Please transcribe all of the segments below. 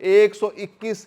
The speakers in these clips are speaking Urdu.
121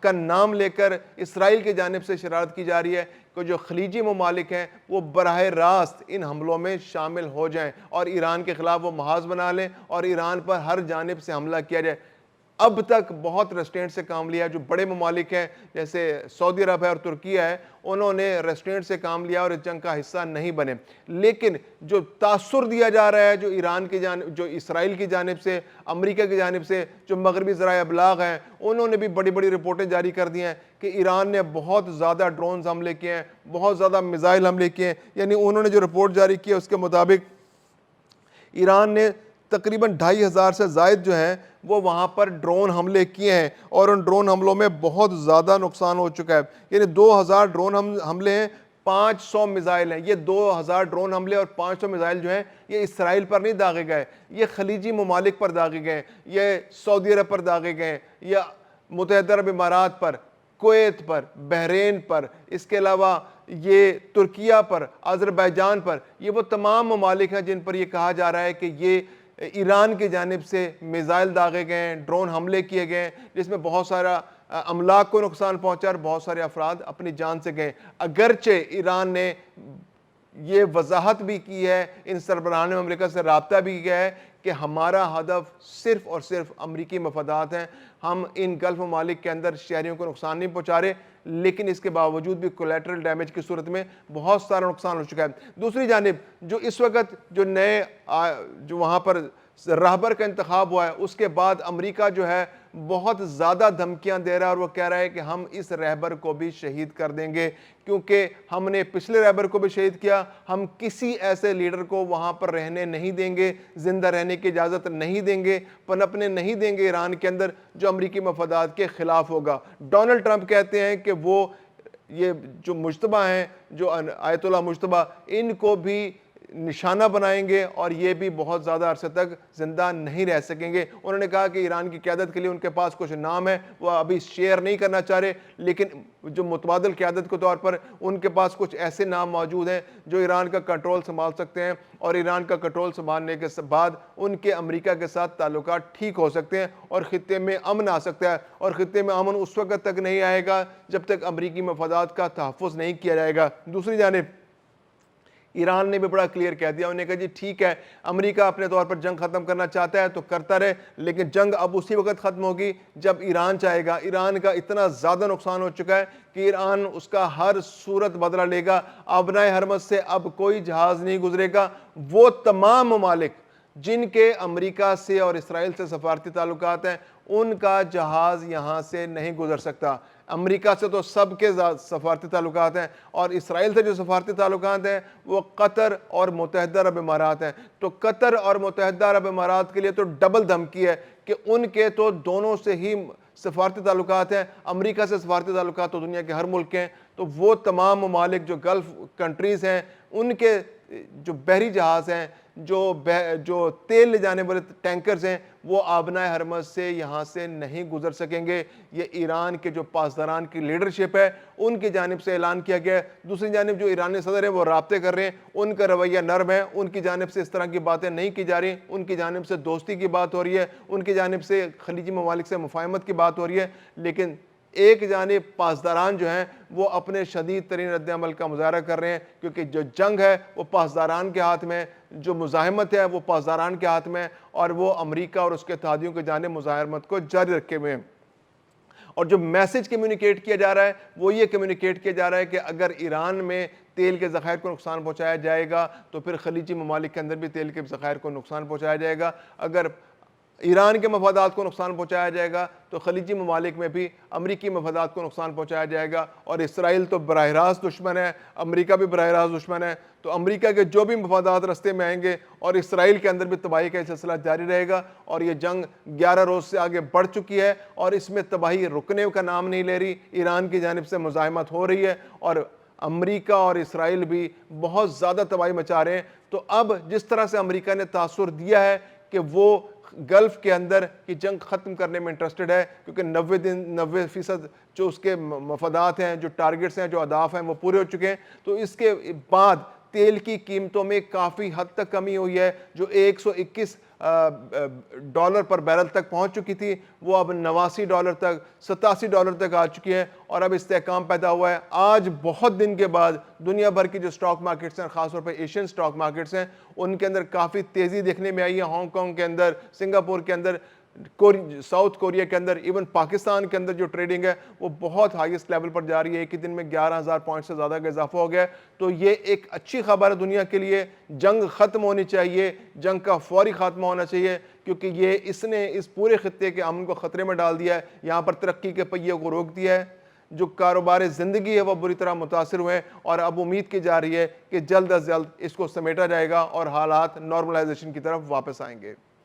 کا نام لے کر اسرائیل کی جانب سے شرارت کی جا رہی ہے کہ جو خلیجی ممالک ہیں وہ براہ راست ان حملوں میں شامل ہو جائیں اور ایران کے خلاف وہ محاذ بنا لیں اور ایران پر ہر جانب سے حملہ کیا جائے۔ اب تک بہت ریسٹرینٹ سے کام لیا، جو بڑے ممالک ہیں جیسے سعودی عرب ہے اور ترکیہ ہے، انہوں نے ریسٹرینٹ سے کام لیا اور اس جنگ کا حصہ نہیں بنے۔ لیکن جو تاثر دیا جا رہا ہے جو ایران کی جانب، جو اسرائیل کی جانب سے، امریکہ کی جانب سے، جو مغربی ذرائع ابلاغ ہیں، انہوں نے بھی بڑی بڑی رپورٹیں جاری کر دی ہیں کہ ایران نے بہت زیادہ ڈرونز حملے کیے ہیں، بہت زیادہ میزائل حملے کیے ہیں۔ یعنی انہوں نے جو رپورٹ جاری کی ہے اس کے مطابق ایران نے تقریباً 2500 سے زائد جو ہیں وہ وہاں پر ڈرون حملے کیے ہیں، اور ان ڈرون حملوں میں بہت زیادہ نقصان ہو چکا ہے۔ یعنی 2000 ڈرون حملے ہیں، 500 میزائل ہیں۔ یہ 2000 ڈرون حملے اور 500 میزائل جو ہیں یہ اسرائیل پر نہیں داغے گئے، یہ خلیجی ممالک پر داغے گئے، یہ سعودی عرب پر داغے گئے، یا متحدہ عرب امارات پر، کویت پر، بحرین پر، اس کے علاوہ یہ ترکیہ پر، آذربائیجان پر۔ یہ وہ تمام ممالک ہیں جن پر یہ کہا جا رہا ہے کہ یہ ایران کی جانب سے میزائل داغے گئے ہیں، ڈرون حملے کیے گئے ہیں، جس میں بہت سارا املاک کو نقصان پہنچا اور بہت سارے افراد اپنی جان سے گئے۔ اگرچہ ایران نے یہ وضاحت بھی کی ہے، ان سربراہان امریکہ سے رابطہ بھی کیا ہے کہ ہمارا ہدف صرف اور صرف امریکی مفادات ہیں، ہم ان گلف ممالک کے اندر شہریوں کو نقصان نہیں پہنچا رہے، لیکن اس کے باوجود بھی کولیٹرل ڈیمیج کی صورت میں بہت سارا نقصان ہو چکا ہے۔ دوسری جانب جو اس وقت جو نئے جو وہاں پر رہبر کا انتخاب ہوا ہے، اس کے بعد امریکہ جو ہے بہت زیادہ دھمکیاں دے رہا ہے، اور وہ کہہ رہا ہے کہ ہم اس رہبر کو بھی شہید کر دیں گے، کیونکہ ہم نے پچھلے رہبر کو بھی شہید کیا، ہم کسی ایسے لیڈر کو وہاں پر رہنے نہیں دیں گے، زندہ رہنے کی اجازت نہیں دیں گے، پنپنے نہیں دیں گے ایران کے اندر جو امریکی مفادات کے خلاف ہوگا۔ ڈونلڈ ٹرمپ کہتے ہیں کہ وہ یہ جو مجتبی ہیں، جو آیت اللہ مجتبی، ان کو بھی نشانہ بنائیں گے اور یہ بھی بہت زیادہ عرصے تک زندہ نہیں رہ سکیں گے۔ انہوں نے کہا کہ ایران کی قیادت کے لیے ان کے پاس کچھ نام ہے، وہ ابھی شیئر نہیں کرنا چاہ رہے، لیکن جو متبادل قیادت کے طور پر ان کے پاس کچھ ایسے نام موجود ہیں جو ایران کا کنٹرول سنبھال سکتے ہیں، اور ایران کا کنٹرول سنبھالنے کے بعد ان کے امریکہ کے ساتھ تعلقات ٹھیک ہو سکتے ہیں اور خطے میں امن آ سکتا ہے۔ اور خطے میں امن اس وقت تک نہیں آئے گا جب تک امریکی مفادات کا تحفظ نہیں کیا جائے گا۔ دوسری جانب ایران نے بھی بڑا کلیئر کہہ دیا، انہوں نے کہا جی ٹھیک ہے، امریکہ اپنے طور پر جنگ ختم کرنا چاہتا ہے تو کرتا رہے، لیکن جنگ اب اسی وقت ختم ہوگی جب ایران چاہے گا۔ ایران کا اتنا زیادہ نقصان ہو چکا ہے کہ ایران اس کا ہر صورت بدلہ لے گا۔ آبنائے حرمز سے اب کوئی جہاز نہیں گزرے گا۔ وہ تمام ممالک جن کے امریکہ سے اور اسرائیل سے سفارتی تعلقات ہیں، ان کا جہاز یہاں سے نہیں گزر سکتا۔ امریکہ سے تو سب کے سفارتی تعلقات ہیں، اور اسرائیل سے جو سفارتی تعلقات ہیں وہ قطر اور متحدہ عرب امارات ہیں۔ تو قطر اور متحدہ عرب امارات کے لیے تو ڈبل دھمکی ہے کہ ان کے تو دونوں سے ہی سفارتی تعلقات ہیں، امریکہ سے سفارتی تعلقات تو دنیا کے ہر ملک کے ہیں۔ تو وہ تمام ممالک جو گلف کنٹریز ہیں، ان کے جو بحری جہاز ہیں، جو تیل لے جانے والے ٹینکرز ہیں، وہ آبنائے حرمز سے یہاں سے نہیں گزر سکیں گے۔ یہ ایران کے جو پاسداران کی لیڈرشپ ہے ان کی جانب سے اعلان کیا گیا ہے۔ دوسری جانب جو ایرانی صدر ہیں وہ رابطے کر رہے ہیں، ان کا رویہ نرم ہے، ان کی جانب سے اس طرح کی باتیں نہیں کی جا رہی، ان کی جانب سے دوستی کی بات ہو رہی ہے، ان کی جانب سے خلیجی ممالک سے مفاہمت کی بات ہو رہی ہے، لیکن ایک جانب پاسداران جو ہیں وہ اپنے شدید ترین رد عمل کا مظاہرہ کر رہے ہیں، کیونکہ جو جنگ ہے وہ پاسداران کے ہاتھ میں، جو مزاحمت ہے وہ پاسداران کے ہاتھ میں، اور وہ امریکہ اور اس کے اتحادیوں کی جانب مزاحمت کو جاری رکھے ہوئے ہیں۔ اور جو میسج کمیونیکیٹ کیا جا رہا ہے وہ یہ کمیونیکیٹ کیا جا رہا ہے کہ اگر ایران میں تیل کے ذخائر کو نقصان پہنچایا جائے گا تو پھر خلیجی ممالک کے اندر بھی تیل کے ذخائر کو نقصان پہنچایا جائے گا۔ اگر ایران کے مفادات کو نقصان پہنچایا جائے گا تو خلیجی ممالک میں بھی امریکی مفادات کو نقصان پہنچایا جائے گا۔ اور اسرائیل تو براہ راست دشمن ہے، امریکہ بھی براہ راست دشمن ہے، تو امریکہ کے جو بھی مفادات رستے میں آئیں گے اور اسرائیل کے اندر بھی تباہی کا سلسلہ جاری رہے گا۔ اور یہ جنگ 11 روز سے آگے بڑھ چکی ہے اور اس میں تباہی رکنے کا نام نہیں لے رہی، ایران کی جانب سے مزاحمت ہو رہی ہے اور امریکہ اور اسرائیل بھی بہت زیادہ تباہی مچا رہے ہیں۔ تو اب جس طرح سے امریکہ نے تاثر دیا ہے کہ وہ گلف کے اندر کی جنگ ختم کرنے میں انٹرسٹڈ ہے، کیونکہ 90% جو اس کے مفادات ہیں، جو ٹارگٹس ہیں، جو اہداف ہیں وہ پورے ہو چکے ہیں، تو اس کے بعد تیل کی قیمتوں میں کافی حد تک کمی ہوئی ہے، جو 121 ڈالر پر بیرل تک پہنچ چکی تھی وہ اب 89 ڈالر تک 87 ڈالر تک آ چکی ہے، اور اب استحکام پیدا ہوا ہے۔ آج بہت دن کے بعد دنیا بھر کی جو سٹاک مارکیٹس ہیں، خاص طور پہ ایشین سٹاک مارکیٹس ہیں، ان کے اندر کافی تیزی دیکھنے میں آئی ہے۔ ہانگ کانگ کے اندر، سنگاپور کے اندر، ساؤتھ کوریا کے اندر، ایون پاکستان کے اندر جو ٹریڈنگ ہے وہ بہت ہائیسٹ لیول پر جا رہی ہے۔ ایک ہی دن میں 11,000 پوائنٹ سے زیادہ کا اضافہ ہو گیا ہے، تو یہ ایک اچھی خبر ہے دنیا کے لیے۔ جنگ ختم ہونی چاہیے، جنگ کا فوری خاتمہ ہونا چاہیے، کیونکہ یہ اس نے اس پورے خطے کے امن کو خطرے میں ڈال دیا ہے، یہاں پر ترقی کے پہیے کو روک دیا ہے، جو کاروبار زندگی ہے وہ بری طرح متاثر ہوئے ہیں، اور اب امید کی جا رہی ہے کہ جلد از جلد اس کو سمیٹا جائے گا اور حالات نارملائزیشن کی طرف واپس آئیں گے۔